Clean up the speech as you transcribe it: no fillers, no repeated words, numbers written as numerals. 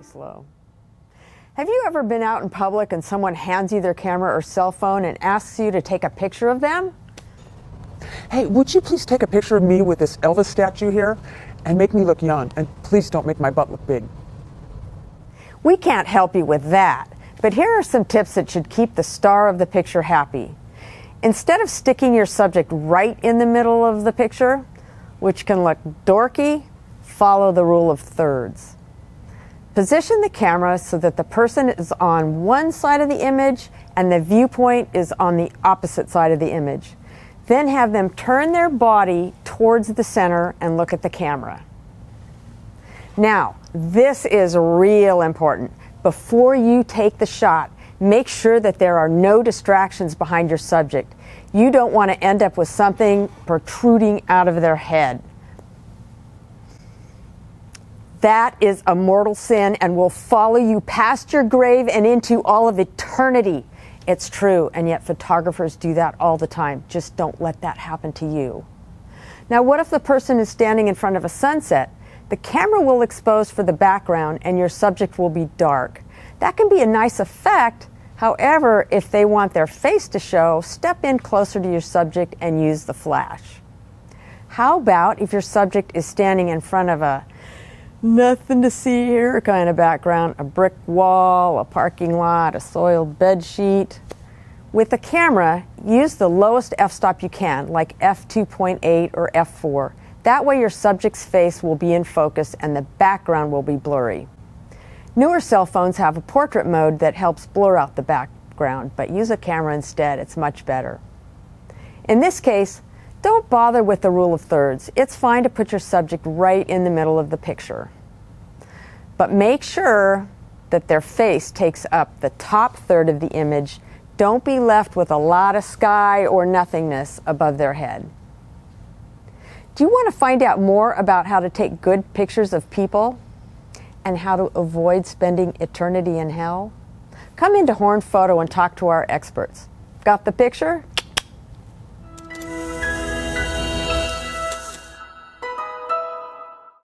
slow. Have you ever been out in public and someone hands you their camera or cell phone and asks you to take a picture of them? Hey, would you please take a picture of me with this Elvis statue here and make me look young? And please don't make my butt look big. We can't help you with that, but here are some tips that should keep the star of the picture happy. Instead of sticking your subject right in the middle of the picture, which can look dorky, follow the rule of thirds. Position the camera so that the person is on one side of the image and the viewpoint is on the opposite side of the image. Then have them turn their body towards the center and look at the camera. Now, this is real important. Before you take the shot, make sure that there are no distractions behind your subject. You don't want to end up with something protruding out of their head. That is a mortal sin and will follow you past your grave and into all of eternity. It's true, and yet photographers do that all the time. Just don't let that happen to you. Now, what if the person is standing in front of a sunset? The camera will expose for the background and your subject will be dark. That can be a nice effect. However, if they want their face to show, step in closer to your subject and use the flash. How about if your subject is standing in front of a nothing to see here kind of background, a brick wall, a parking lot, a soiled bed sheet? With the camera, use the lowest f-stop you can, like f2.8 or f4. That way your subject's face will be in focus and the background will be blurry. Newer cell phones have a portrait mode that helps blur out the background, but use a camera instead. It's much better. In this case, don't bother with the rule of thirds. It's fine to put your subject right in the middle of the picture. But make sure that their face takes up the top third of the image. Don't be left with a lot of sky or nothingness above their head. Do you want to find out more about how to take good pictures of people and how to avoid spending eternity in hell? Come into Horn Photo and talk to our experts. Got the picture?